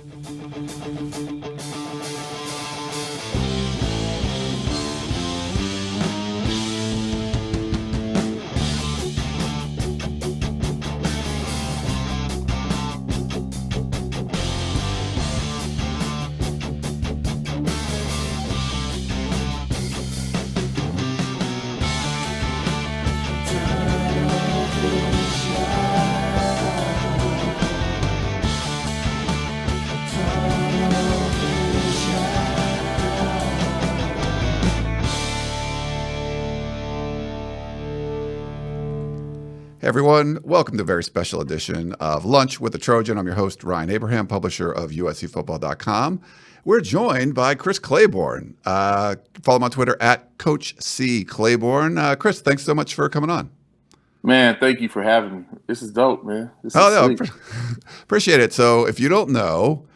Hey everyone, welcome to a very special edition of Lunch with the Trojan. I'm your host, Ryan Abraham, publisher of USCFootball.com. We're joined by Chris Claiborne. Follow him on Twitter at Coach C Claiborne. Chris, thanks so much for coming on. Man, thank you for having me. This is dope, man. This is sweet. Appreciate it. So if you don't know,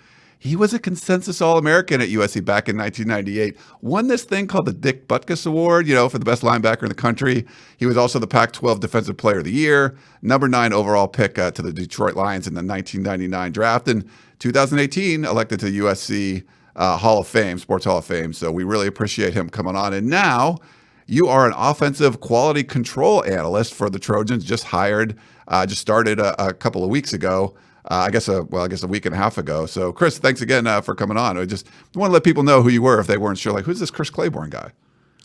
he was a consensus All-American at USC back in 1998. Won this thing called the Butkus Award, for the best linebacker in the country. He was also the Pac-12 Defensive Player of the Year, number 9 overall pick to the Detroit Lions in the 1999 draft, and 2018 elected to the USC Hall of Fame, Sports Hall of Fame. So we really appreciate him coming on. And now you are an offensive quality control analyst for the Trojans, just started a couple of weeks ago. I guess a week and a half ago. So, Chris, thanks again for coming on. I just want to let people know who you were if they weren't sure. Like, who's this Chris Claiborne guy?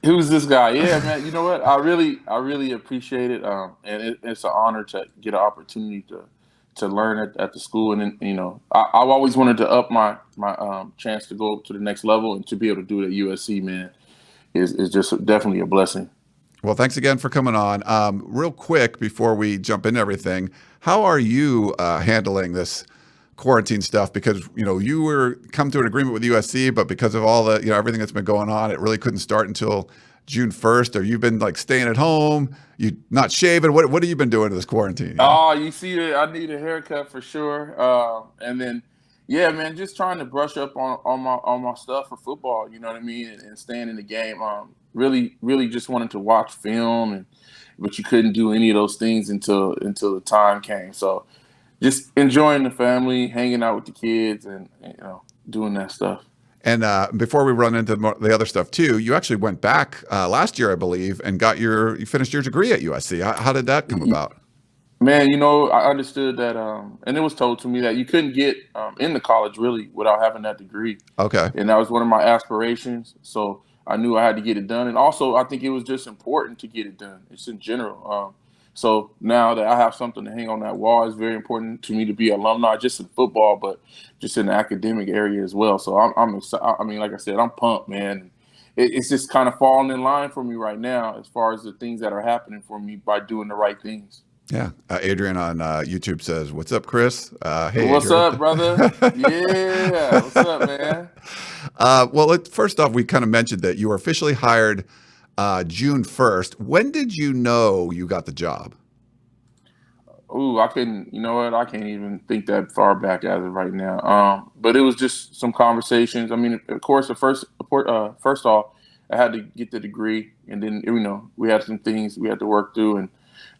Who's this guy? Yeah, man. You know what? I really appreciate it, and it's an honor to get an opportunity to learn at the school. And I've always wanted to up my chance to go to the next level, and to be able to do it at USC, man, is just definitely a blessing. Well, thanks again for coming on. Real quick, before we jump into everything, how are you handling this quarantine stuff? Because, you were come to an agreement with USC, but because of all the, everything that's been going on, it really couldn't start until June 1st. Or you've been staying at home, you not shaving. What have you been doing to this quarantine? Oh, you see, I need a haircut for sure. And then, yeah, man, just trying to brush up on my stuff for football, you know what I mean? And staying in the game. Really just wanted to watch film, but you couldn't do any of those things until the time came. So just enjoying the family, hanging out with the kids, and doing that stuff. And before we run into the other stuff too, you actually went back last year, I believe, and you finished your degree at USC. How did that come about? Man, I understood that, and it was told to me that you couldn't get into college really without having that degree. Okay. And that was one of my aspirations. So I knew I had to get it done. And also, I think it was just important to get it done. It's in general. So now that I have something to hang on that wall, it's very important to me to be an alumni, just in football, but just in the academic area as well. So I'm excited. I mean, like I said, I'm pumped, man. It's just kind of falling in line for me right now as far as the things that are happening for me by doing the right things. Yeah. Adrian on YouTube says, "What's up, Chris?" Hey, what's Adrian. up, brother? Yeah. What's up, man? Well, first off, we kind of mentioned that you were officially hired June 1st. When did you know you got the job? Ooh, I couldn't. You know what? I can't even think that far back as of right now. But it was just some conversations. I mean, of course, first off, I had to get the degree, and then we had some things we had to work through, and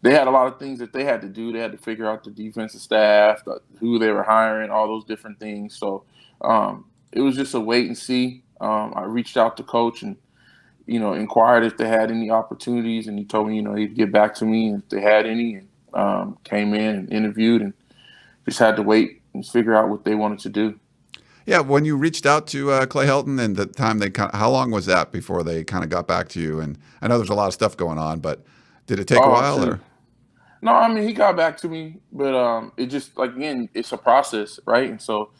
they had a lot of things that they had to do. They had to figure out the defensive staff, who they were hiring, all those different things. So it was just a wait and see. I reached out to Coach and, inquired if they had any opportunities. And he told me, he'd get back to me if they had any. And came in and interviewed and just had to wait and figure out what they wanted to do. Yeah, when you reached out to Clay Helton and the time how long was that before they kind of got back to you? And I know there's a lot of stuff going on, but did it take a while? Or? No, I mean, he got back to me, but it just, again, it's a process, right? And so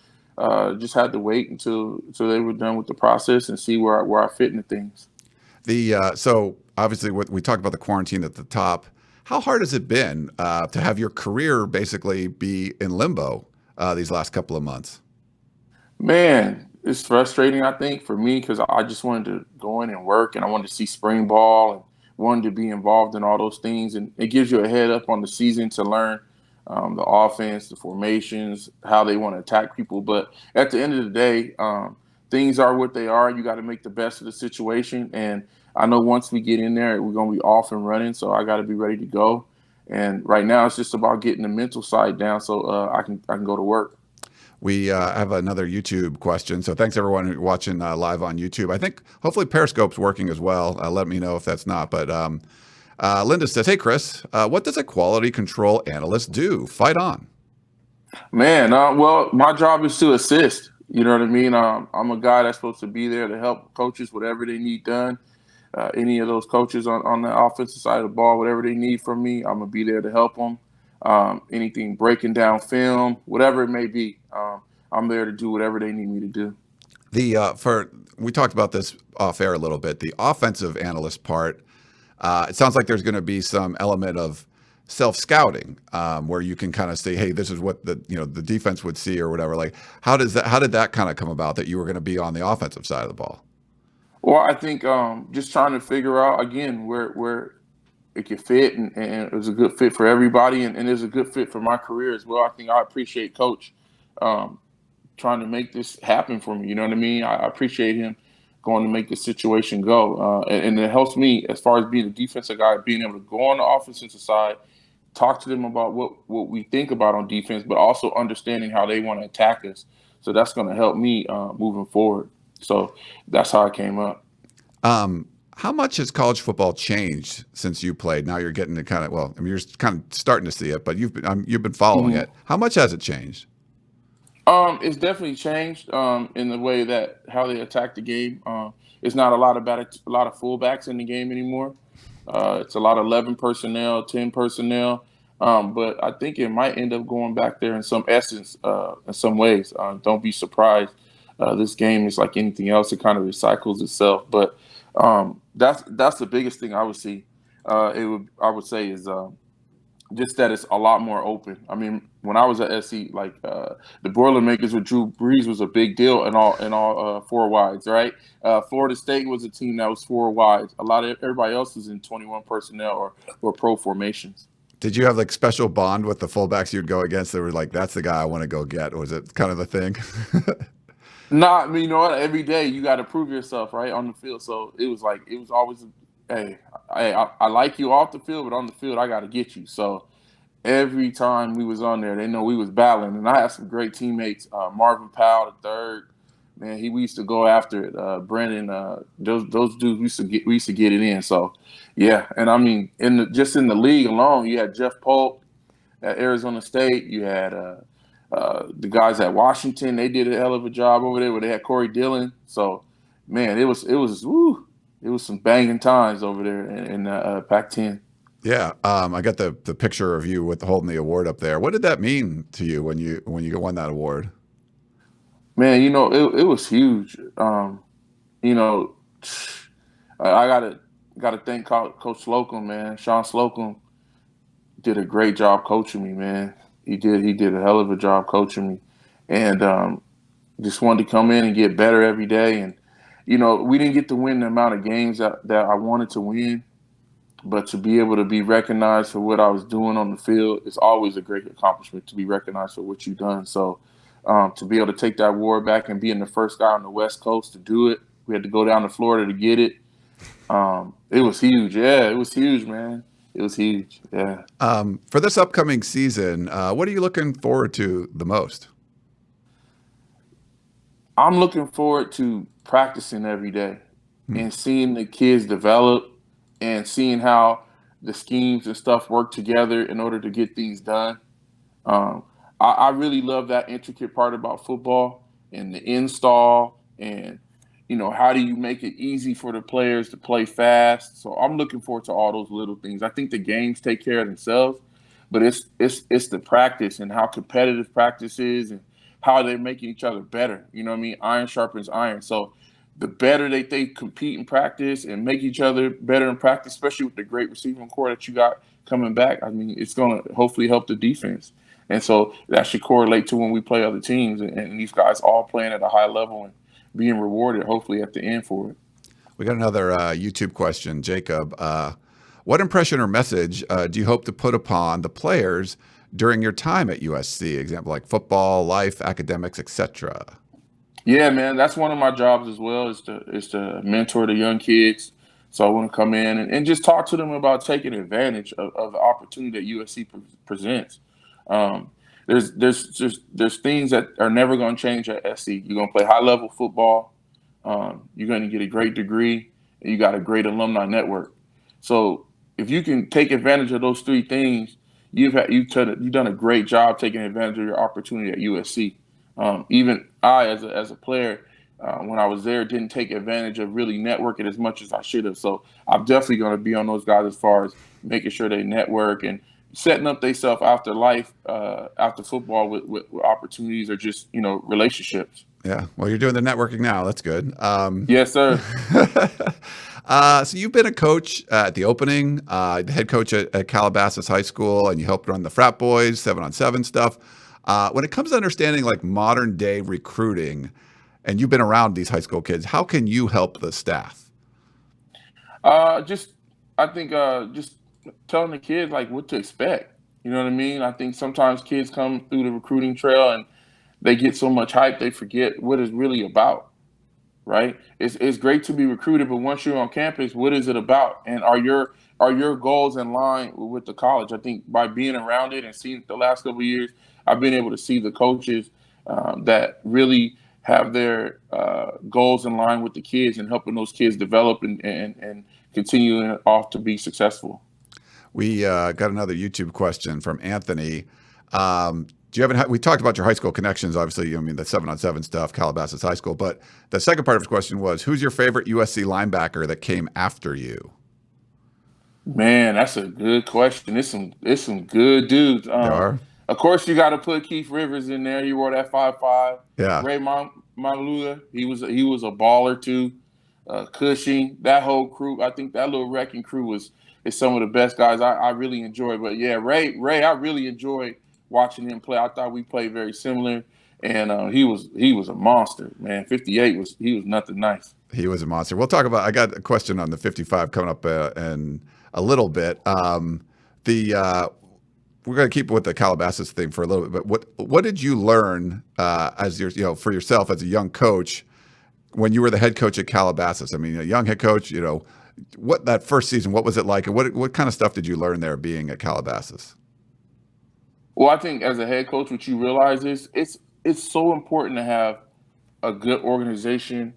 just had to wait until they were done with the process and see where I fit into things. So obviously we talked about the quarantine at the top. How hard has it been to have your career basically be in limbo these last couple of months? Man, it's frustrating, I think, for me, because I just wanted to go in and work, and I wanted to see spring ball and wanted to be involved in all those things. And it gives you a head up on the season to learn the offense, the formations, how they want to attack people. But at the end of the day, things are what they are. You got to make the best of the situation. And I know once we get in there, we're going to be off and running. So I got to be ready to go. And right now it's just about getting the mental side down so I can go to work. We have another YouTube question. So thanks everyone who's watching live on YouTube. I think hopefully Periscope's working as well. Let me know if that's not. But Linda says, "Hey Chris, what does a quality control analyst do? Fight on." Man, well, my job is to assist. You know what I mean? I'm a guy that's supposed to be there to help coaches whatever they need done. Any of those coaches on the offensive side of the ball, whatever they need from me, I'm gonna be there to help them. Anything breaking down film, whatever it may be, I'm there to do whatever they need me to do. We talked about this off air a little bit. The offensive analyst part, it sounds like there's going to be some element of self scouting where you can kind of say, hey, this is what the defense would see or whatever. Like, how did that kind of come about that you were going to be on the offensive side of the ball? Well, I think just trying to figure out again where it could fit, and it was a good fit for everybody, and it's a good fit for my career as well. I think I appreciate Coach trying to make this happen for me. You know what I mean? I appreciate him going to make the situation go, and it helps me as far as being a defensive guy, being able to go on the offensive side, talk to them about what we think about on defense, but also understanding how they want to attack us. So that's going to help me moving forward. So that's how I came up. How much has college football changed since you played? Now you're getting to kind of, well, I mean, you're kind of starting to see it, but you've been following it. How much has it changed? It's definitely changed in the way that how they attack the game. It's not a lot of fullbacks in the game anymore. It's a lot of 11 personnel, 10 personnel. But I think it might end up going back there in some essence, in some ways. Don't be surprised. This game is like anything else; it kind of recycles itself. But that's the biggest thing I would see. I would say is just that it's a lot more open. I mean, when I was at SC, like the Boilermakers with Drew Brees was a big deal in all four wides, right? Florida State was a team that was four wides. Everybody else was in 21 personnel or pro formations. Did you have like special bond with the fullbacks you'd go against that were like, that's the guy I want to go get? Or was it kind of the thing? Nah, I mean, you know what? Every day you got to prove yourself, right, on the field. So it was always, hey, I like you off the field, but on the field I got to get you. So every time we was on there, they know we was battling, and I had some great teammates. Marvin Powell, the third, man, we used to go after it. Brennan, those dudes we used to get it in. So yeah, and I mean, just in the league alone, you had Jeff Polk at Arizona State. You had the guys at Washington. They did a hell of a job over there where they had Corey Dillon. So man, it was some banging times over there in Pac-10. Yeah, I got the picture of you with holding the award up there. What did that mean to you when you won that award? Man, it was huge. I gotta thank Coach Slocum, man. Sean Slocum did a great job coaching me, man. He did a hell of a job coaching me, and just wanted to come in and get better every day. And we didn't get to win the amount of games that I wanted to win. But to be able to be recognized for what I was doing on the field is always a great accomplishment, to be recognized for what you've done. So to be able to take that award back and being the first guy on the West Coast to do it, we had to go down to Florida to get it. It was huge. Yeah, it was huge, man. It was huge. Yeah. For this upcoming season, what are you looking forward to the most? I'm looking forward to practicing every day and seeing the kids develop and seeing how the schemes and stuff work together in order to get things done. I really love that intricate part about football and the install and, how do you make it easy for the players to play fast? So I'm looking forward to all those little things. I think the games take care of themselves, but it's the practice and how competitive practice is and how they're making each other better. You know what I mean? Iron sharpens iron. So the better they compete in practice and make each other better in practice, especially with the great receiving core that you got coming back, I mean, it's going to hopefully help the defense. And so that should correlate to when we play other teams and these guys all playing at a high level and being rewarded, hopefully, at the end for it. We got another YouTube question, Jacob. What impression or message do you hope to put upon the players during your time at USC? Example like football, life, academics, etc. Yeah, man, that's one of my jobs as well is to mentor the young kids. So I want to come in and just talk to them about taking advantage of the opportunity that USC presents. there's things that are never going to change at SC. You're going to play high level football. You're going to get a great degree, and you got a great alumni network. So if you can take advantage of those three things, you've done a great job taking advantage of your opportunity at USC. Even I, as a player, when I was there, didn't take advantage of really networking as much as I should have. So I'm definitely going to be on those guys as far as making sure they network and setting up themselves after life, after football with opportunities or just, relationships. Yeah. Well, you're doing the networking now. That's good. Yes, sir. So you've been a coach at the opening, the head coach at Calabasas High School, and you helped run the frat boys, 7-on-7 stuff. When it comes to understanding like modern day recruiting, and you've been around these high school kids, how can you help the staff? I think just telling the kids like what to expect. You know what I mean? I think sometimes kids come through the recruiting trail and they get so much hype they forget what it's really about. Right? It's great to be recruited, but once you're on campus, what is it about? And are your goals in line with the college? I think by being around it and seeing it the last couple of years, I've been able to see the coaches that really have their goals in line with the kids and helping those kids develop and continuing off to be successful. We got another YouTube question from Anthony. We talked about your high school connections, obviously, I mean, the 7-on-7 stuff, Calabasas High School, but the second part of his question was, who's your favorite USC linebacker that came after you? Man, that's a good question. It's some good dudes. There are? Of course, you got to put Keith Rivers in there. He wore that 5.5. Yeah. Ray Maluda, he was a baller too. Cushing, that whole crew. I think that little wrecking crew is some of the best guys I really enjoy. But yeah, Ray, I really enjoyed watching him play. I thought we played very similar, and he was a monster, man. 58 was nothing nice. He was a monster. We'll talk about. I got a question on the 55 coming up in a little bit. We're going to keep with the Calabasas thing for a little bit. But what did you learn as for yourself as a young coach when you were the head coach at Calabasas? I mean, a young head coach. What that first season, what was it like, and what kind of stuff did you learn there being at Calabasas? Well, I think as a head coach, what you realize is it's so important to have a good organization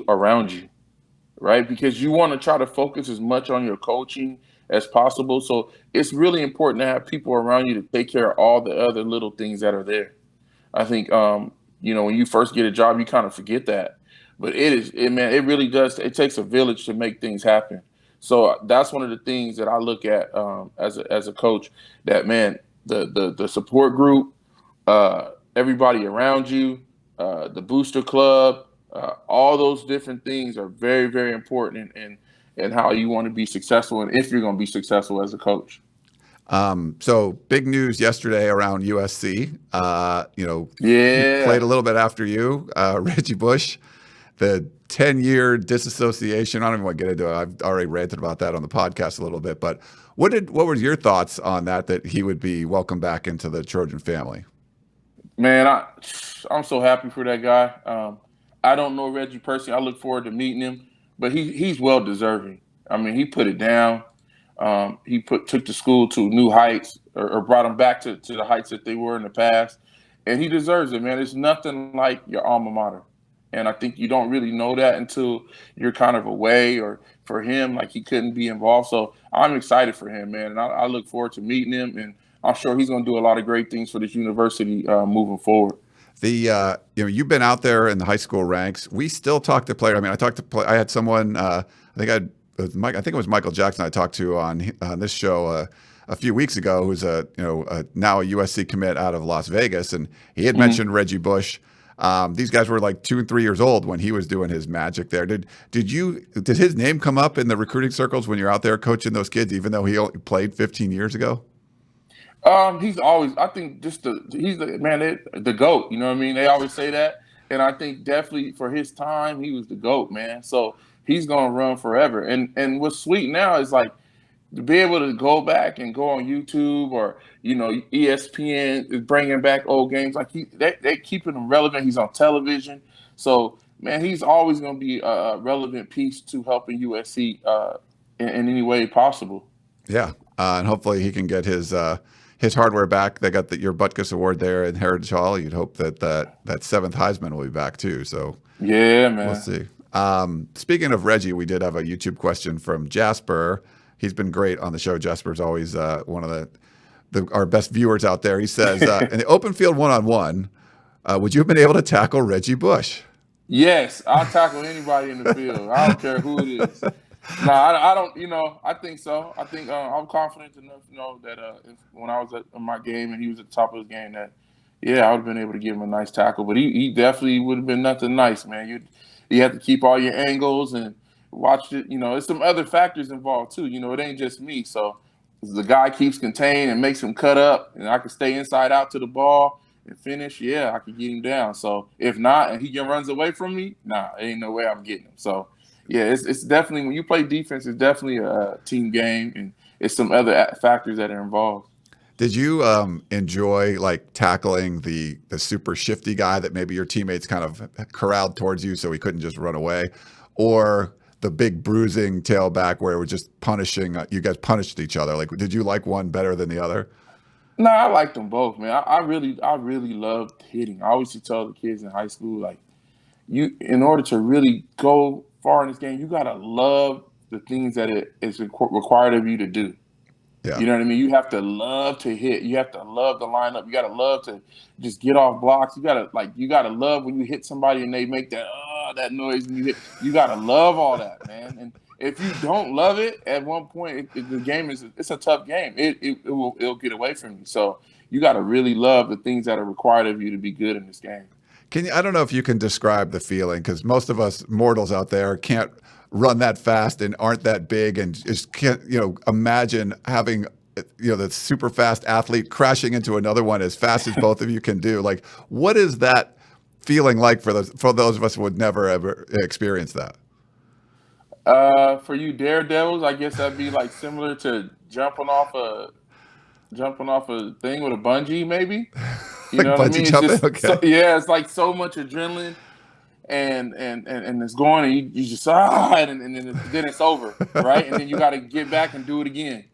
around you, right? Because you want to try to focus as much on your coaching as possible. So it's really important to have people around you to take care of all the other little things that are there. I think when you first get a job, you kind of forget that, but it really does. It takes a village to make things happen. So that's one of the things that I look at as a coach. That man. The support group, everybody around you, the booster club, all those different things are very, very important in how you want to be successful and if you're going to be successful as a coach. So big news yesterday around USC. Yeah, played a little bit after you, Reggie Bush, the 10-year disassociation. I don't even want to get into it. I've already ranted about that on the podcast a little bit, but what were your thoughts on that he would be welcomed back into the Trojan family? Man, I'm so happy for that guy. I don't know Reggie personally. I look forward to meeting him, but he's well deserving. I mean, he put it down. He took the school to new heights or brought them back to the heights that they were in the past, and he deserves it, man. It's nothing like your alma mater. And I think you don't really know that until you're kind of away, or for him, like he couldn't be involved. So I'm excited for him, man. And I look forward to meeting him, and I'm sure he's going to do a lot of great things for this university moving forward. You've been out there in the high school ranks. We still talk to players. I mean, I had someone, I think it was Michael Jackson I talked to on this show a few weeks ago, who's now a USC commit out of Las Vegas. And he had mentioned Reggie Bush. These guys were like 2 and 3 years old when he was doing his magic there. Did his name come up in the recruiting circles when you're out there coaching those kids, even though he only played 15 years ago? He's always, I think, he's the GOAT. You know what I mean? They always say that, and I think definitely for his time, he was the GOAT, man. So he's gonna run forever. And what's sweet now is like to be able to go back and go on YouTube or ESPN is bringing back old games. Like they keeping him relevant. He's on television, so man, he's always gonna be a relevant piece to helping USC in any way possible. Yeah, and hopefully he can get his his hardware back. They got your Butkus Award there in Heritage Hall. You'd hope that seventh Heisman will be back too. So yeah, man. we'll see. Speaking of Reggie, we did have a YouTube question from Jasper. He's been great on the show. Jasper's always one of our best viewers out there. He says, in the open field one-on-one, would you have been able to tackle Reggie Bush? Yes, I'll tackle anybody in the field. I don't care who it is. No, I don't. I think so. I think I'm confident enough to know that when I was at my game and he was at the top of his game, that I would have been able to give him a nice tackle. But he definitely would have been nothing nice, man. You have to keep all your angles and watch it. There's some other factors involved too. It ain't just me. So the guy keeps contained and makes him cut up, and I can stay inside out to the ball and finish. Yeah, I can get him down. So if not, and he runs away from me, nah, ain't no way I'm getting him. So. Yeah, it's definitely, when you play defense, it's definitely a team game, and it's some other factors that are involved. Did you enjoy like tackling the super shifty guy that maybe your teammates kind of corralled towards you so he couldn't just run away, or the big bruising tailback where it was just punishing? You guys punished each other. Like, did you like one better than the other? No, I liked them both, man. I really loved hitting. I always used to tell the kids in high school, like, in order to really go far in this game, you gotta love the things that it is required of you to do. Yeah. You know what I mean? You have to love to hit. You have to love the lineup. You gotta love to just get off blocks. You gotta love when you hit somebody and they make that noise and you hit. You gotta love all that, man. And if you don't love it, at one point the game it's a tough game. It'll get away from you. So you gotta really love the things that are required of you to be good in this game. I don't know if you can describe the feeling, because most of us mortals out there can't run that fast and aren't that big and just can't, imagine having, the super fast athlete crashing into another one as fast as both of you can do. Like, what is that feeling like for those of us who would never ever experience that? For you daredevils, I guess that'd be like similar to jumping off a thing with a bungee, maybe. You like know what I mean? jumping? It's just, okay. it's like so much adrenaline, and it's going, and you just and then it's over, right? And then you got to get back and do it again.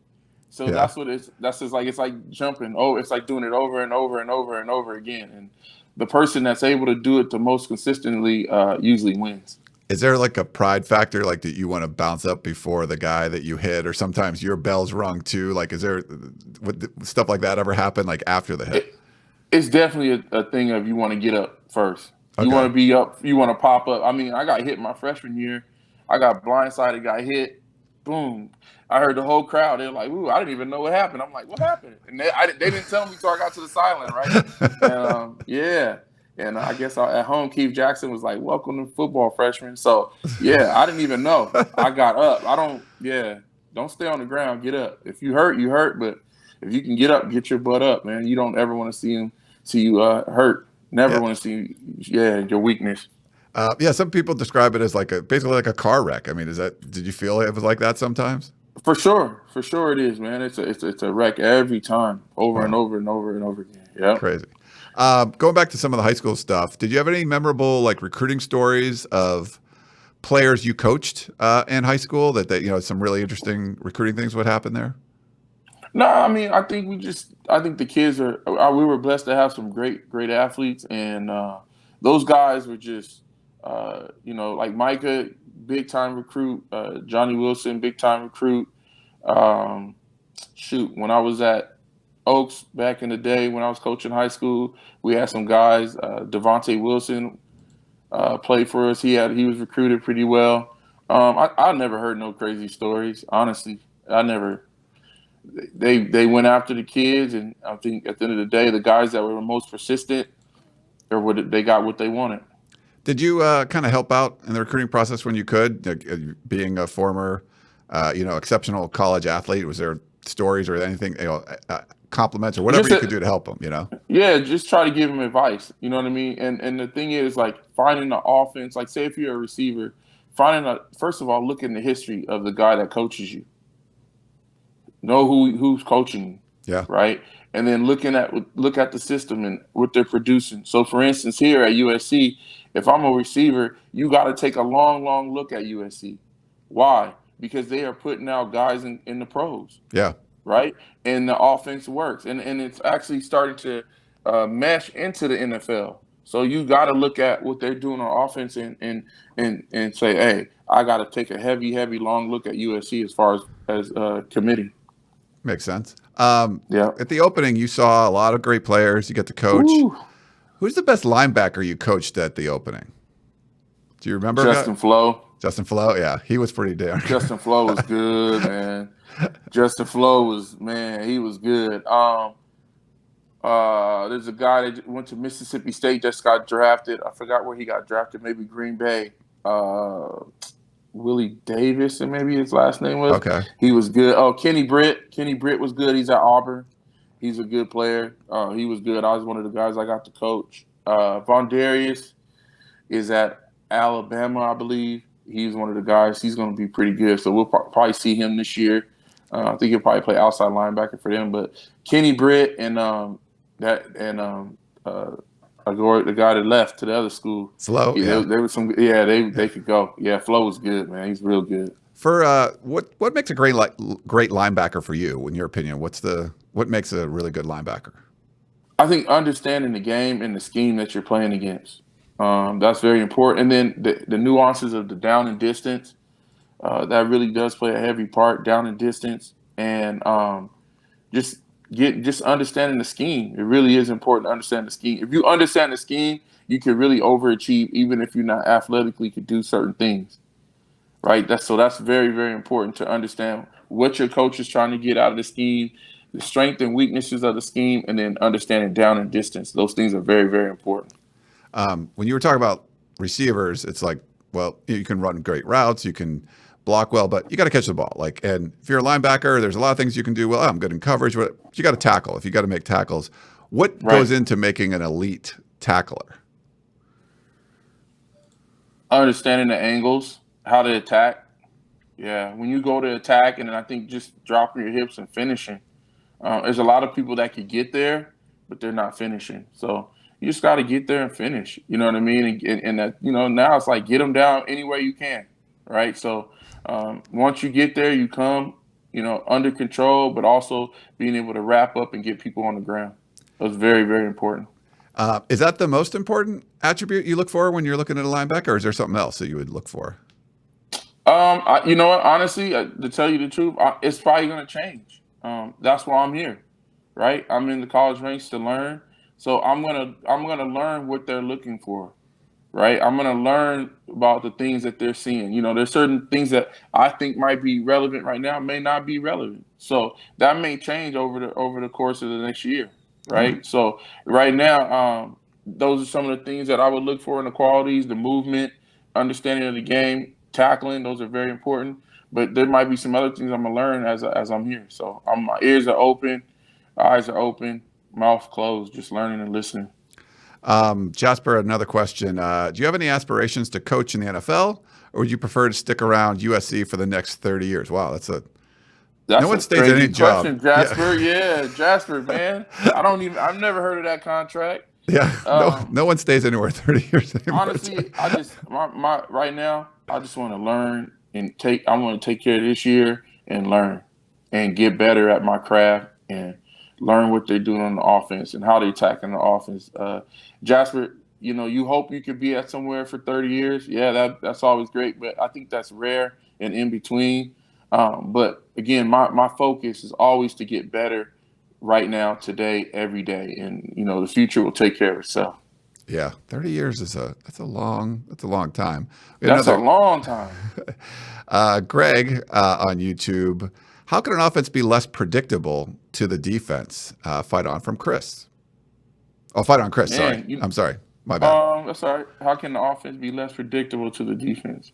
So that's what that's just like, it's like jumping. Oh, it's like doing it over and over and over and over again. And the person that's able to do it the most consistently usually wins. Is there like a pride factor, like that you want to bounce up before the guy that you hit, or sometimes your bell's rung too? Like, is there stuff like that ever happen, like after the hit? It's definitely a thing of you want to get up first. Okay. You want to be up. You want to pop up. I mean, I got hit my freshman year. I got blindsided, got hit. Boom. I heard the whole crowd. They're like, ooh, I didn't even know what happened. I'm like, what happened? And they didn't tell me until I got to the sideline, right? And, and I guess at home, Keith Jackson was like, welcome to football, freshman. So, I didn't even know. I got up. Don't stay on the ground. Get up. If you hurt, you hurt. But if you can get up, get your butt up, man. You don't ever want to see you hurt. Never want to see your weakness. Some people describe it as basically like a car wreck. I mean, did you feel it was like that sometimes? For sure it is, man. It's a wreck every time, over and over and over and over again. Yeah, crazy. Going back to some of the high school stuff, did you have any memorable recruiting stories of players you coached in high school that some really interesting recruiting things would happen there? No, I mean, I think the kids we were blessed to have some great athletes, and those guys were just like Micah, big time recruit, Johnny Wilson, big time recruit. When I was at Oaks back in the day when I was coaching high school, we had some guys. Devontae Wilson played for us. He was recruited pretty well. I never heard no crazy stories. Honestly, I never. They went after the kids, and I think at the end of the day, the guys that were most persistent, they got what they wanted. Did you kind of help out in the recruiting process when you could, being a former, exceptional college athlete? Was there stories or anything, compliments or whatever you could do to help them? Yeah, just try to give them advice. You know what I mean? And the thing is, like, finding the offense. Like, say if you're a receiver, first of all, look in the history of the guy that coaches you. Know who's coaching you. Yeah. Right. And then look at the system and what they're producing. So, for instance, here at USC, if I'm a receiver, you got to take a long look at USC. Why? Because they are putting out guys in the pros. Yeah. right? And the offense works, and it's actually starting to mesh into the NFL. So you got to look at what they're doing on offense and say, hey, I got to take a heavy, long look at USC as far as committee. Makes sense. Yeah. At the opening, you saw a lot of great players. You get to coach. Woo. Who's the best linebacker you coached at the opening? Do you remember? Justin Flo. Justin Flo, yeah, he was pretty damn good. Justin Flo was good, man. Justin Flo was, man, he was good. There's a guy that went to Mississippi State, just got drafted. I forgot where he got drafted, maybe Green Bay. Willie Davis, and maybe his last name was. Okay. He was good. Oh, Kenny Britt. Kenny Britt was good. He's at Auburn. He's a good player. He was good. I was one of the guys I got to coach. Von Darius is at Alabama, I believe. He's one of the guys. He's going to be pretty good. So we'll probably see him this year. I think he'll probably play outside linebacker for them. But Kenny Britt and the guy that left to the other school. Flo, yeah. They were some. Yeah, they could go. Yeah, Flo was good, man. He's real good. For what makes a great linebacker for you, in your opinion? What makes a really good linebacker? I think understanding the game and the scheme that you're playing against. That's very important. And then the nuances of the down and distance, that really does play a heavy part, down and distance. And just understanding the scheme. It really is important to understand the scheme. If you understand the scheme, you can really overachieve, even if you're not athletically could do certain things. Right? That's very, very important to understand what your coach is trying to get out of the scheme, the strength and weaknesses of the scheme, and then understanding down and distance. Those things are very, very important. When you were talking about receivers, it's like, well, you can run great routes, you can block well, but you got to catch the ball. And if you're a linebacker, there's a lot of things you can do. Well, I'm good in coverage, but you got to tackle. If you got to make tackles, what goes into making an elite tackler? Understanding the angles, how to attack. Yeah, when you go to attack, and then I think just dropping your hips and finishing. There's a lot of people that could get there, but they're not finishing. So you just got to get there and finish. You know what I mean? And that, now it's like get them down any way you can, right? So once you get there, you come, under control, but also being able to wrap up and get people on the ground. That's very, very important. Is that the most important attribute you look for when you're looking at a linebacker, or is there something else that you would look for? You know what? Honestly, to tell you the truth, it's probably going to change. That's why I'm here, right? I'm in the college ranks to learn. So I'm gonna learn what they're looking for, right? I'm gonna learn about the things that they're seeing. There's certain things that I think might be relevant right now, may not be relevant. So that may change over the course of the next year, right? Mm-hmm. So right now, those are some of the things that I would look for in the qualities, the movement, understanding of the game, tackling. Those are very important. But there might be some other things I'm gonna learn as I'm here. So my ears are open, eyes are open. Mouth closed, just learning and listening. Jasper, another question. Do you have any aspirations to coach in the NFL, or would you prefer to stick around USC for the next 30 years? Wow, that's no one stays at any question, job. Jasper. Yeah, Jasper, man. I've never heard of that contract. Yeah, no one stays anywhere 30 years anymore. Honestly, I just right now, I just want to learn and I want to take care of this year and learn and get better at my craft and learn what they're doing on the offense and how they're attacking the offense. Jasper, you hope you could be at somewhere for 30 years. Yeah, that's always great, but I think that's rare and in between. But again, my focus is always to get better right now, today, every day, and the future will take care of itself. Yeah, 30 years that's a long time. That's a long time. Greg on YouTube. How can an offense be less predictable to the defense? Fight on from Chris. Oh, fight on Chris. Man, sorry. I'm sorry. My bad. That's all right. How can the offense be less predictable to the defense?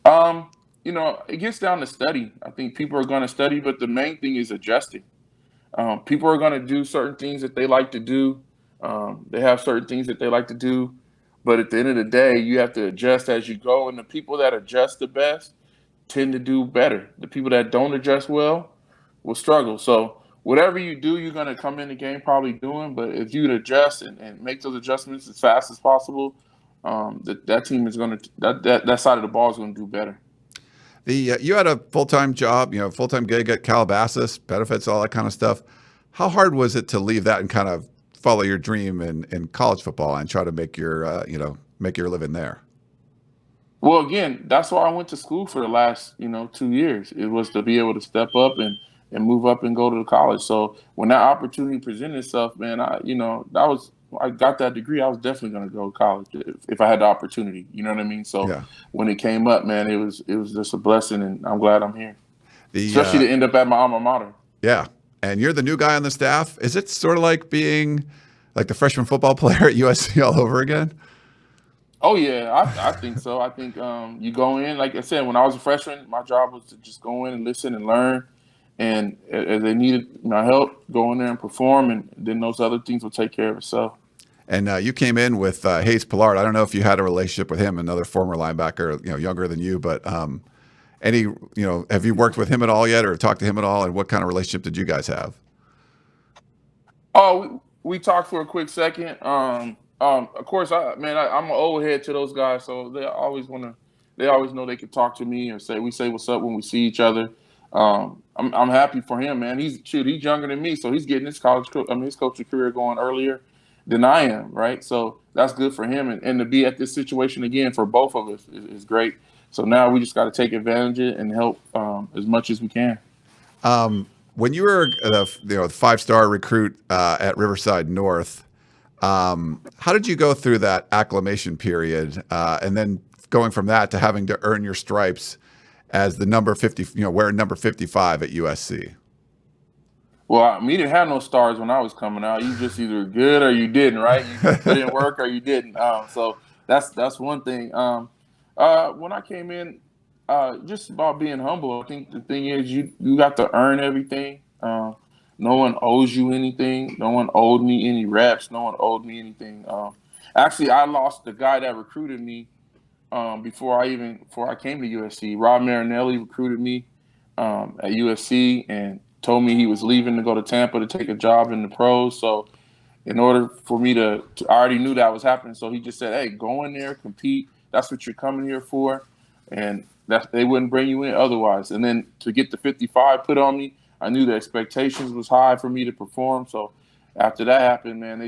It gets down to study. I think people are going to study, but the main thing is adjusting. People are going to do certain things that they like to do. They have certain things that they like to do. But at the end of the day, you have to adjust as you go. And the people that adjust the best tend to do better. The people that don't adjust well will struggle. So whatever you do, you're going to come in the game probably doing. But if you adjust and make those adjustments as fast as possible, that team is going to that side of the ball is going to do better. You had a full-time job, full-time gig at Calabasas, benefits, all that kind of stuff. How hard was it to leave that and kind of follow your dream in college football and try to make make your living there? Well, again, that's why I went to school for the last, 2 years. It was to be able to step up and move up and go to the college. So when that opportunity presented itself, man, I got that degree. I was definitely going to go to college if I had the opportunity. You know what I mean? So Yeah. when it came up, man, it was just a blessing, and I'm glad I'm here. The Especially to end up at my alma mater. Yeah. And you're the new guy on the staff. Is it sort of like being like the freshman football player at USC all over again? Oh yeah, I think so. I think you go in, like I said, when I was a freshman, my job was to just go in and listen and learn. And as they needed my help, go in there and perform, and then those other things will take care of itself. And you came in with Hayes Pillard. I don't know if you had a relationship with him, another former linebacker, younger than you, but have you worked with him at all yet, or talked to him at all? And what kind of relationship did you guys have? Oh, we talked for a quick second. Of course, I'm an old head to those guys, so they always know they can talk to me and we say what's up when we see each other. I'm happy for him, man. He's younger than me, so he's getting his his coaching career going earlier than I am, right? So that's good for him, and to be at this situation again for both of us is great. So now we just got to take advantage of it and help as much as we can. When you were the 5-star recruit at Riverside North, how did you go through that acclimation period, and then going from that to having to earn your stripes as the number 50, wearing number 55 at USC? Well, me didn't have no stars when I was coming out. You just either good or you didn't, right? You put in work or you didn't. So that's one thing. When I came in, just about being humble. I think the thing is you got to earn everything. No one owes you anything. No one owed me any reps. No one owed me anything. Actually, I lost the guy that recruited me before I came to USC. Rob Marinelli recruited me at USC and told me he was leaving to go to Tampa to take a job in the pros. So in order for me I already knew that was happening. So he just said, hey, go in there, compete. That's what you're coming here for. And they wouldn't bring you in otherwise. And then to get the 55 put on me, I knew the expectations was high for me to perform. So after that happened, man,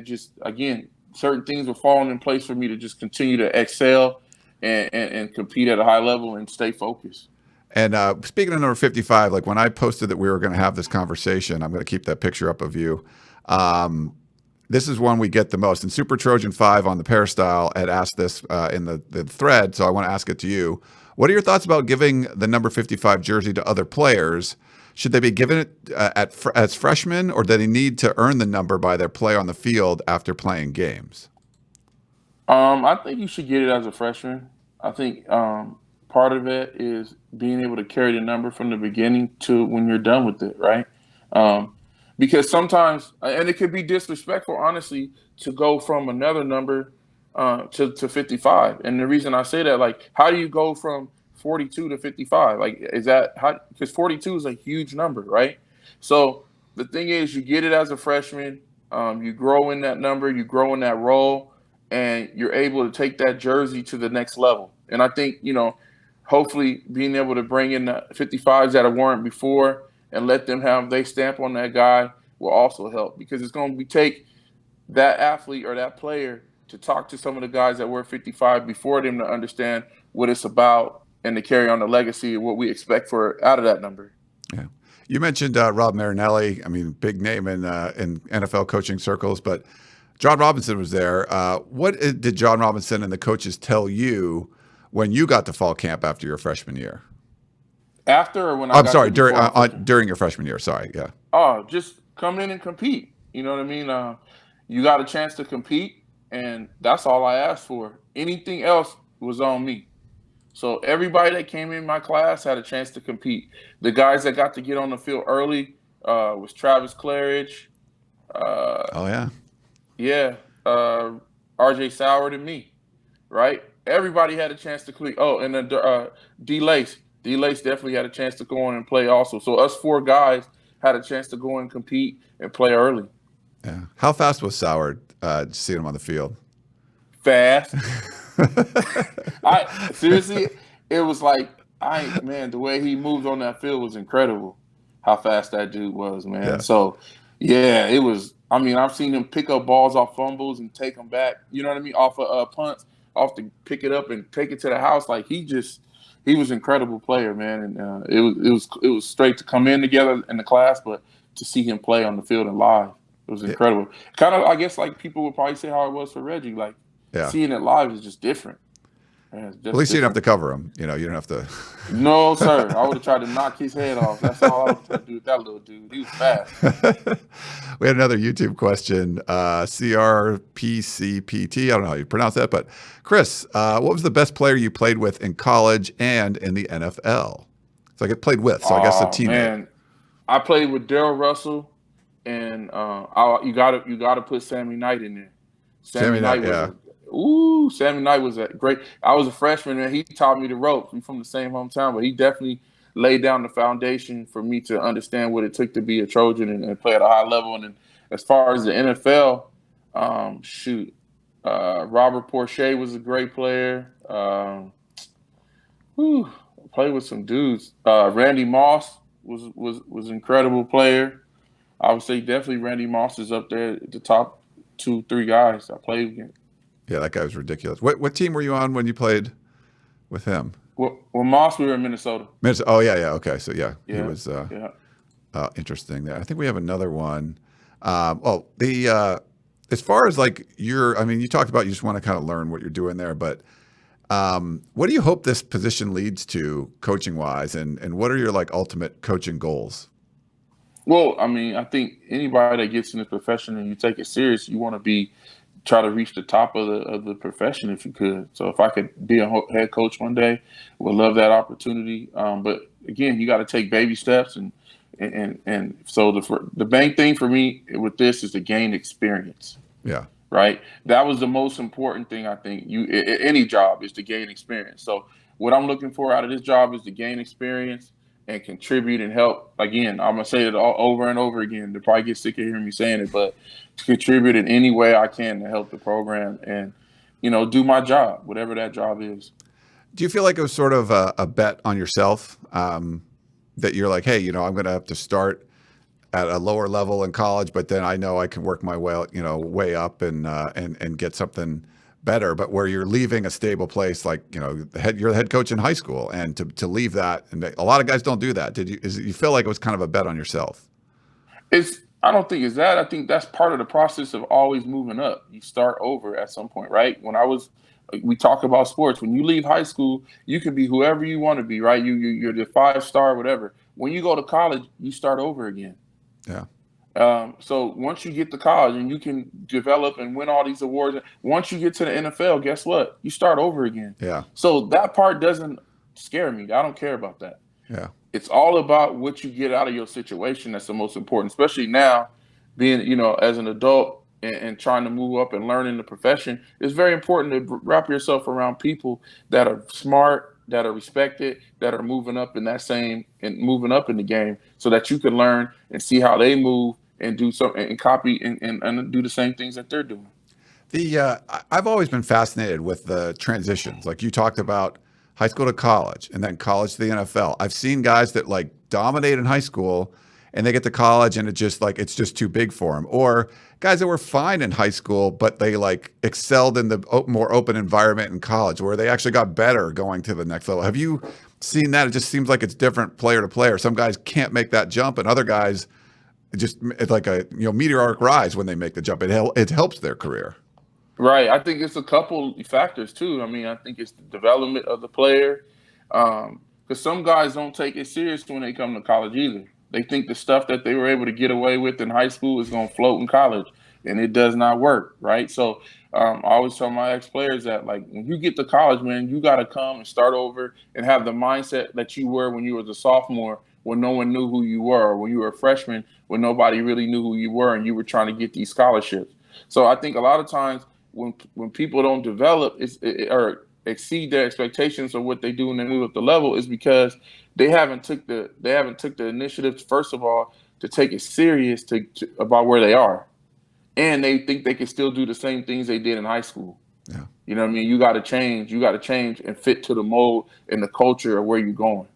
certain things were falling in place for me to just continue to excel and compete at a high level and stay focused. And speaking of number 55, like when I posted that we were going to have this conversation, I'm going to keep that picture up of you. This is one we get the most. And Super Trojan 5 on the Peristyle had asked this in the thread, so I want to ask it to you. What are your thoughts about giving the number 55 jersey to other players? Should they be given it as freshmen, or do they need to earn the number by their play on the field after playing games? I think you should get it as a freshman. I think part of it is being able to carry the number from the beginning to when you're done with it, right? Because sometimes, and it could be disrespectful, honestly, to go from another number to 55. And the reason I say that, like, how do you go from 42 to 55? Like, is that how? Because 42 is a huge number, right? So the thing is, you get it as a freshman, you grow in that number, you grow in that role, and you're able to take that jersey to the next level. And I think, hopefully being able to bring in the 55s that weren't before and let them have their stamp on that guy will also help, because it's going to take that athlete or that player to talk to some of the guys that were 55 before them to understand what it's about and to carry on the legacy of what we expect out of that number. Yeah. You mentioned Rob Marinelli. I mean, big name in NFL coaching circles, but John Robinson was there. What did John Robinson and the coaches tell you when you got to fall camp after your freshman year? After or when I'm sorry, during your freshman year. Sorry, yeah. Oh, just come in and compete. You know what I mean? You got a chance to compete, and that's all I asked for. Anything else was on me. So everybody that came in my class had a chance to compete. The guys that got to get on the field early was Travis Claridge. Oh, yeah. Yeah. RJ Soward and me, right? Everybody had a chance to compete. Oh, and then D-Lace. D-Lace definitely had a chance to go on and play also. So us 4 guys had a chance to go and compete and play early. Yeah. How fast was Soward seeing him on the field? Fast. Seriously, it was like Man, the way he moved on that field was incredible. How fast that dude was, man. Yeah. So, yeah, it was. I mean, I've seen him pick up balls off fumbles and take them back. You know what I mean? Off of punts, off to pick it up and take it to the house. Like he was an incredible player, man. And it was straight to come in together in the class, but to see him play on the field and live, it was incredible. Kind of, I guess, like people would probably say how it was for Reggie. Like seeing it live is just different. Man, it's just At least you different. don't have to cover him. You don't have to. No, sir. I would have tried to knock his head off. That's all I would try to do with that little dude. He was fast. We had another YouTube question. CRPCPT. I don't know how you pronounce that, but Chris, what was the best player you played with in college and in the NFL? So I get played with, so I guess a teammate. Man, I played with Darryl Russell, and you gotta put Sammy Knight in there. Sammy Knight was great. I was a freshman, and he taught me the ropes. We're from the same hometown, but he definitely laid down the foundation for me to understand what it took to be a Trojan and play at a high level. And then as far as the NFL, Robert Porcher was a great player. Played with some dudes. Randy Moss was an incredible player. I would say definitely Randy Moss is up there at the top 2-3 guys I played against. Yeah, that guy was ridiculous. What team were you on when you played with him? Well, Moss, we were in Minnesota. Oh, yeah. Okay. So, he was interesting there. I think we have another one. As far as like you talked about you just want to kind of learn what you're doing there, but what do you hope this position leads to coaching-wise, and what are your like ultimate coaching goals? Well, I mean, I think anybody that gets in this profession and you take it serious, you want to try to reach the top of the profession if you could. So if I could be a head coach one day, would love that opportunity. But again, you got to take baby steps, and so the main thing for me with this is to gain experience. Yeah. Right. That was the most important thing. I think any job is to gain experience. So what I'm looking for out of this job is to gain experience and contribute and help. Again, I'm gonna say it all over and over again. They'll probably get sick of hearing me saying it, but to contribute in any way I can to help the program and, do my job, whatever that job is. Do you feel like it was sort of a bet on yourself that you're like, hey, I'm going to have to start at a lower level in college, but then I know I can work my way up and get something better, but where you're leaving a stable place, like, you're the head coach in high school, and to leave that, and a lot of guys don't do that. You feel like it was kind of a bet on yourself? I don't think it's that. I think that's part of the process of always moving up. You start over at some point, right? We talk about sports. When you leave high school, you can be whoever you want to be, right? You're the 5-star, whatever. When you go to college, you start over again. Yeah. So once you get to college and you can develop and win all these awards, once you get to the NFL, guess what? You start over again. Yeah. So that part doesn't scare me. I don't care about that. Yeah. It's all about what you get out of your situation. That's the most important, especially now being, as an adult and trying to move up and learn in the profession. It's very important to wrap yourself around people that are smart, that are respected, that are moving up in moving up in the game, so that you can learn and see how they move and do something and copy and do the same things that they're doing. I've always been fascinated with the transitions. Like you talked about high school to college and then college to the NFL. I've seen guys that like dominate in high school and they get to college and it's just too big for them. Or guys that were fine in high school, but they like excelled in the more open environment in college where they actually got better going to the next level. Have you seen that? It just seems like it's different player to player. Some guys can't make that jump and other guys it's like a meteoric rise when they make the jump. It helps their career. Right. I think it's a couple factors too. I mean, I think it's the development of the player. Because some guys don't take it serious when they come to college either. They think the stuff that they were able to get away with in high school is going to float in college, and it does not work, right? So I always tell my ex-players that, like, when you get to college, man, you got to come and start over and have the mindset that you were when you were a sophomore, when no one knew who you were, or when you were a freshman, when nobody really knew who you were, and you were trying to get these scholarships. So I think a lot of times when people don't develop or exceed their expectations of what they do when they move up the level is because they haven't took the initiative, first of all, to take it serious about where they are, and they think they can still do the same things they did in high school. Yeah. You know what I mean? You got to change. You got to change and fit to the mold and the culture of where you're going.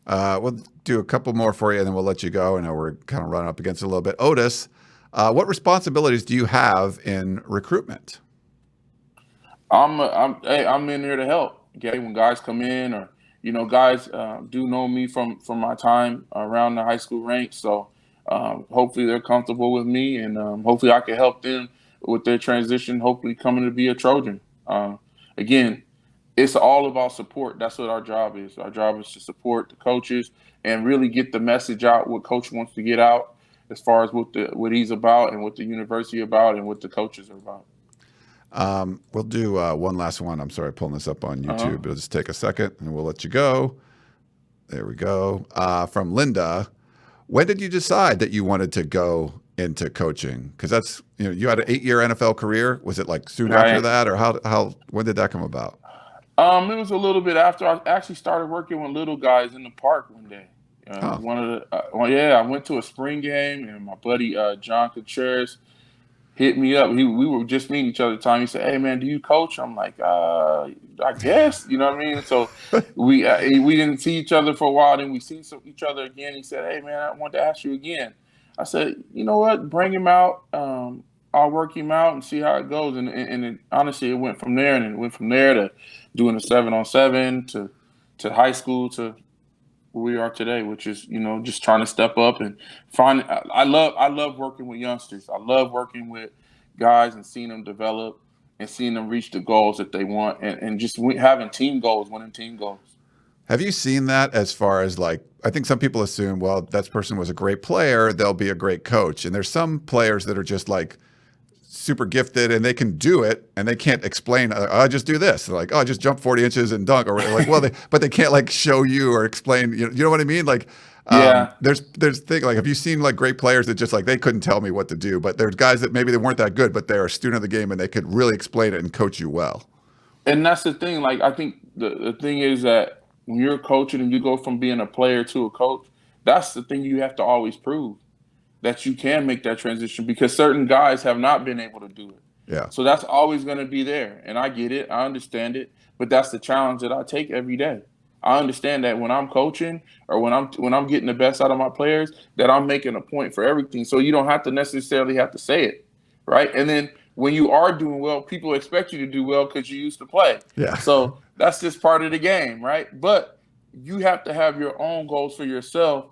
We'll do a couple more for you, and then we'll let you go. I know we're kind of running up against it a little bit. Otis, what responsibilities do you have in recruitment? I'm in there to help. Okay, when guys come in, or guys do know me from my time around the high school ranks. So hopefully they're comfortable with me, and hopefully I can help them with their transition. Hopefully coming to be a Trojan. Again, it's all about support. That's what our job is. Our job is to support the coaches and really get the message out. What coach wants to get out as far as what he's about and what the university about and what the coaches are about. We'll do one last one. I'm sorry, pulling this up on Uh-huh. YouTube. It'll just take a second, and we'll let you go. There we go. From Linda, when did you decide that you wanted to go into coaching? Because that's you had an 8-year NFL career. Was it like soon after Right. that, or when did that come about? It was a little bit after I actually started working with little guys in the park one day. Oh, One of the I went to a spring game, and my buddy John Contreras hit me up. We were just meeting each other at the time. He said, "Hey man, do you coach?" I'm like, I guess. You know what I mean? So we didn't see each other for a while. Then we seen each other again. He said, "Hey man, I want to ask you again." I said, "You know what? Bring him out. I'll work him out and see how it goes." And honestly, it went from there, and it went from there to doing a 7-on-7 to high school to where we are today, which is just trying to step up and find. I love working with youngsters. I love working with guys and seeing them develop and seeing them reach the goals that they want, and just having team goals, winning team goals. have you seen that as far as like, I think some people assume, well, that person was a great player, they'll be a great coach. And there's some players that are just like super gifted and they can do it and they can't explain, I just do this. They're like, oh, I just jump 40 inches and dunk. Or like, well, but they can't like show you or explain, you know what I mean? Like, Yeah, there's thing like, have you seen like great players that just like, they couldn't tell me what to do, but there's guys that maybe they weren't that good, but they're a student of the game and they could really explain it and coach you well. and that's the thing. Like I think the thing is that when you're coaching and you go from being a player to a coach, that's the thing you have to always prove that you can make that transition because certain guys have not been able to do it. Yeah. So that's always going to be there. And I get it. I understand it. But that's the challenge that I take every day. I understand that when I'm coaching or when I'm getting the best out of my players, that I'm making a point for everything. So you don't have to necessarily have to say it. Right. And then when you are doing well, people expect you to do well because you used to play. Yeah. So that's just part of the game, right? But you have to have your own goals for yourself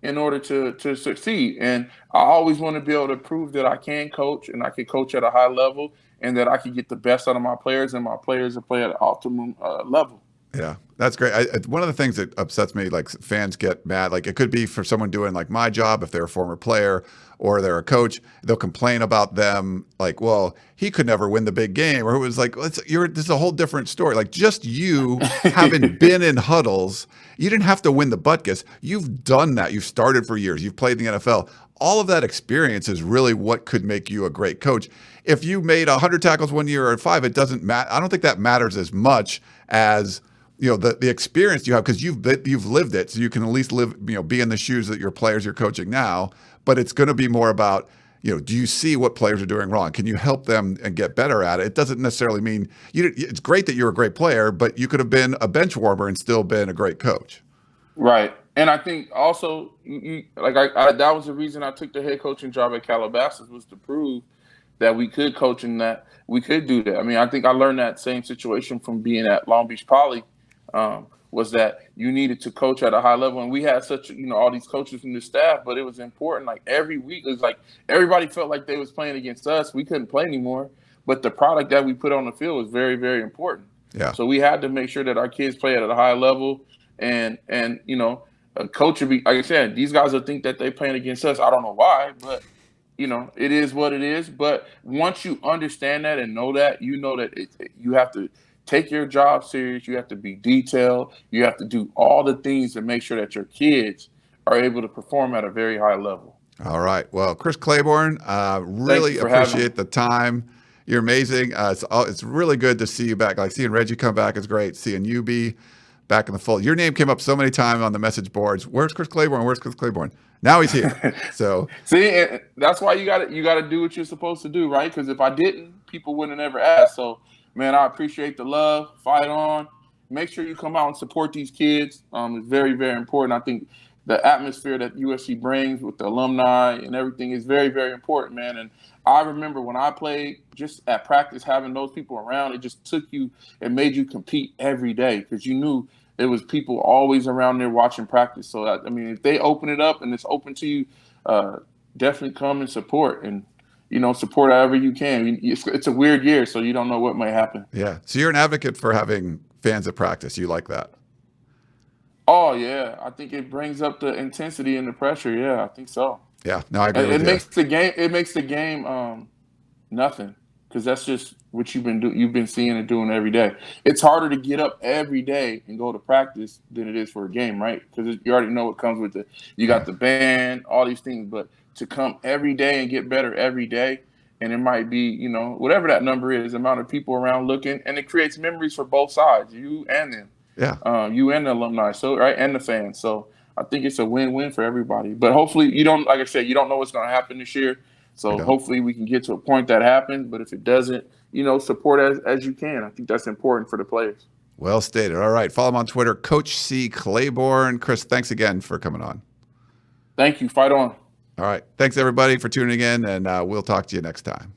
in order to succeed. And I always want to be able to prove that I can coach and I can coach at a high level and that I can get the best out of my players and my players to play at an optimum level. Yeah, that's great. One of the things that upsets me, like fans get mad, like it could be for someone doing like my job, if they're a former player or they're a coach, they'll complain about them like, well, he could never win the big game. Or it was like, this is a whole different story. Like just you having been in huddles, you didn't have to win the Butkus. You've done that. You've started for years. You've played in the NFL. All of that experience is really what could make you a great coach. If you made 100 tackles one year or 5, it doesn't matter. I don't think that matters as much as the experience you have because you've lived it, so you can at least be in the shoes that your players you're coaching now. But it's going to be more about do you see what players are doing wrong? Can you help them and get better at it? It doesn't necessarily mean it's great that you're a great player, but you could have been a bench warmer and still been a great coach. Right. And I think also, that was the reason I took the head coaching job at Calabasas was to prove that we could coach and that we could do that. I mean, I think I learned that same situation from being at Long Beach Poly. Was that you needed to coach at a high level, and we had such all these coaches from the staff, but it was important. Like every week, it was like everybody felt like they was playing against us. We couldn't play anymore, but the product that we put on the field was very, very important. Yeah. So we had to make sure that our kids play at a high level, and a coach would be like I said, these guys will think that they're playing against us. I don't know why, but it is what it is. But once you understand that and know that, you have to take your job serious. You have to be detailed. You have to do all the things to make sure that your kids are able to perform at a very high level. All right. Well, Chris Claiborne, really appreciate the time. You're amazing. It's really good to see you back. Like seeing Reggie come back is great. Seeing you be back in the fold. Your name came up so many times on the message boards. Where's Chris Claiborne? Where's Chris Claiborne? Now he's here. So see, that's why you got to do what you're supposed to do, right? Because if I didn't, people wouldn't have ever asked. So man, I appreciate the love. Fight on. Make sure you come out and support these kids. It's very, very important. I think the atmosphere that USC brings with the alumni and everything is very, very important, man. And I remember when I played, just at practice, having those people around, it just took you and made you compete every day because you knew there was people always around there watching practice. So, I mean, if they open it up and it's open to you, definitely come and support and, support however you can. It's a weird year, so you don't know what might happen. Yeah. So you're an advocate for having fans at practice. You like that? Oh, yeah. I think it brings up the intensity and the pressure. Yeah, I think so. Yeah. No, I agree with It you. makes the game nothing because that's just what you've been seeing and doing every day. It's harder to get up every day and go to practice than it is for a game, right? Because you already know what comes with it. You got the band, all these things, but to come every day and get better every day, and it might be, whatever that number is, amount of people around looking, and it creates memories for both sides, you and them. Yeah. You and the alumni, right, and the fans. So I think it's a win-win for everybody. But hopefully, you don't, like I said, you don't know what's going to happen this year. So hopefully we can get to a point that happens. But if it doesn't, support as you can. I think that's important for the players. Well stated. All right. Follow him on Twitter, Coach C. Claiborne. Chris, thanks again for coming on. Thank you. Fight on. All right. Thanks, everybody, for tuning in, and we'll talk to you next time.